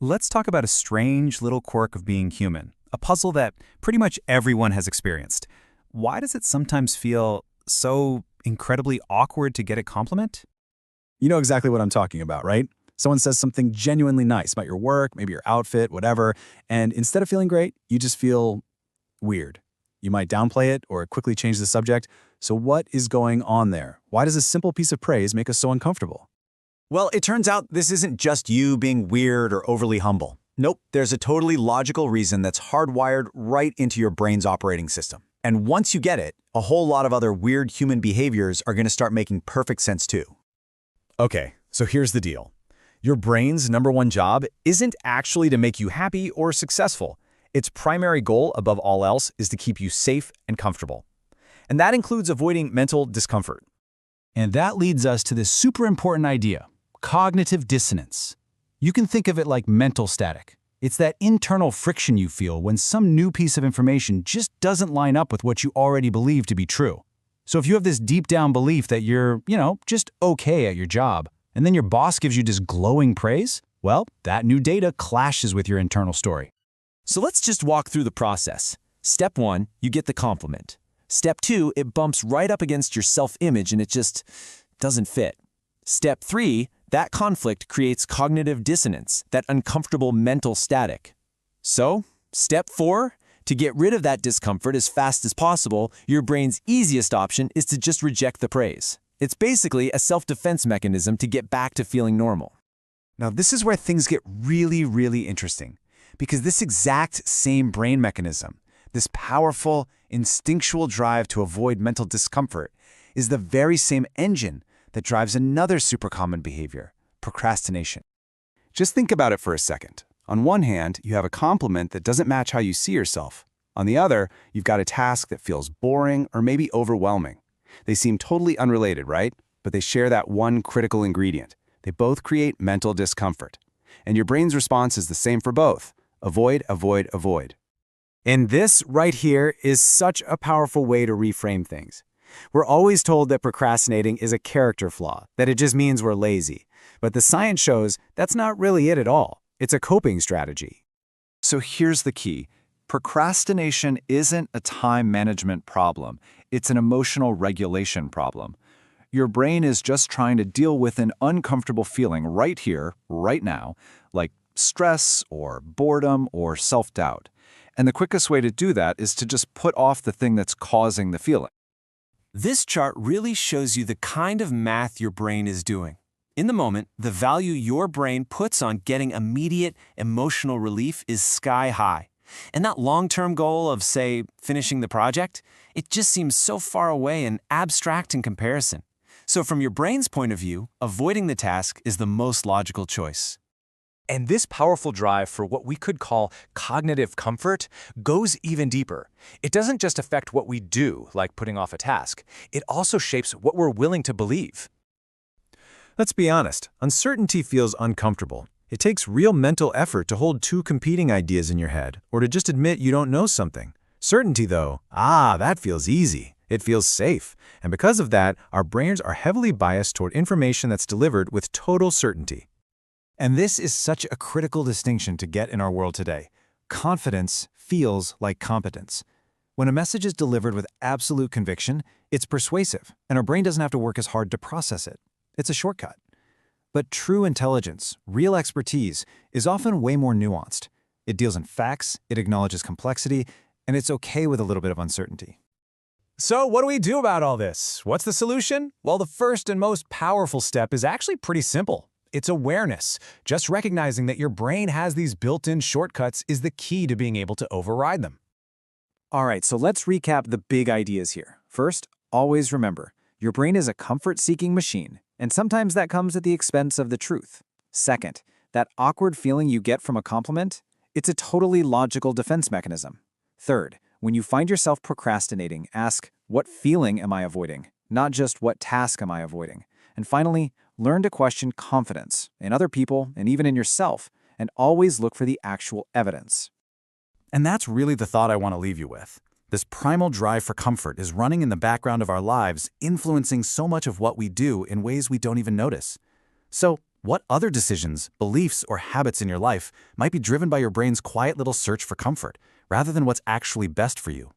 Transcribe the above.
Let's talk about a strange little quirk of being human, a puzzle that pretty much everyone has experienced. Why does it sometimes feel so incredibly awkward to get a compliment? You know exactly what I'm talking about, right? Someone says something genuinely nice about your work, maybe your outfit, whatever, and instead of feeling great, you just feel weird. You might downplay it or quickly change the subject. So what is going on there? Why does a simple piece of praise make us so uncomfortable? Well, it turns out this isn't just you being weird or overly humble. Nope, there's a totally logical reason that's hardwired right into your brain's operating system. And once you get it, a whole lot of other weird human behaviors are going to start making perfect sense too. Okay, so here's the deal. Your brain's #1 job isn't actually to make you happy or successful. Its primary goal, above all else, is to keep you safe and comfortable. And that includes avoiding mental discomfort. And that leads us to this super important idea, cognitive dissonance. You can think of it like mental static. It's that internal friction you feel when some new piece of information just doesn't line up with what you already believe to be true. So if you have this deep down belief that you're, just okay at your job, and then your boss gives you this glowing praise, well, that new data clashes with your internal story. So let's just walk through the process. Step 1, you get the compliment. Step 2, it bumps right up against your self-image and it just doesn't fit. Step 3, that conflict creates cognitive dissonance, that uncomfortable mental static. So, step 4, to get rid of that discomfort as fast as possible, your brain's easiest option is to just reject the praise. It's basically a self-defense mechanism to get back to feeling normal. Now, this is where things get really, really interesting. Because this exact same brain mechanism, this powerful, instinctual drive to avoid mental discomfort, is the very same engine that drives another super common behavior, procrastination. Just think about it for a second. On one hand, you have a compliment that doesn't match how you see yourself. On the other, you've got a task that feels boring or maybe overwhelming. They seem totally unrelated, right? But they share that one critical ingredient. They both create mental discomfort. And your brain's response is the same for both. Avoid, avoid, avoid. And this right here is such a powerful way to reframe things. We're always told that procrastinating is a character flaw, that it just means we're lazy. But the science shows that's not really it at all. It's a coping strategy. So here's the key. Procrastination isn't a time management problem. It's an emotional regulation problem. Your brain is just trying to deal with an uncomfortable feeling right here, right now, like stress or boredom or self-doubt. And the quickest way to do that is to just put off the thing that's causing the feeling. This chart really shows you the kind of math your brain is doing. In the moment, the value your brain puts on getting immediate emotional relief is sky high. And that long-term goal of, say, finishing the project, it just seems so far away and abstract in comparison. So from your brain's point of view, avoiding the task is the most logical choice. And this powerful drive for what we could call cognitive comfort goes even deeper. It doesn't just affect what we do, like putting off a task. It also shapes what we're willing to believe. Let's be honest, uncertainty feels uncomfortable. It takes real mental effort to hold two competing ideas in your head, or to just admit you don't know something. Certainty, though, that feels easy. It feels safe. And because of that, our brains are heavily biased toward information that's delivered with total certainty. And this is such a critical distinction to get in our world today. Confidence feels like competence. When a message is delivered with absolute conviction, it's persuasive, and our brain doesn't have to work as hard to process it. It's a shortcut. But true intelligence, real expertise, is often way more nuanced. It deals in facts, it acknowledges complexity, and it's okay with a little bit of uncertainty. So what do we do about all this? What's the solution? Well, the first and most powerful step is actually pretty simple. It's awareness. Just recognizing that your brain has these built-in shortcuts is the key to being able to override them. All right, so let's recap the big ideas here. First, always remember, your brain is a comfort-seeking machine, and sometimes that comes at the expense of the truth. Second, that awkward feeling you get from a compliment, it's a totally logical defense mechanism. Third, when you find yourself procrastinating, ask, what feeling am I avoiding? Not just what task am I avoiding? And finally, learn to question confidence in other people and even in yourself, and always look for the actual evidence. And that's really the thought I want to leave you with. This primal drive for comfort is running in the background of our lives, influencing so much of what we do in ways we don't even notice. So What other decisions, beliefs, or habits in your life might be driven by your brain's quiet little search for comfort, rather than what's actually best for you?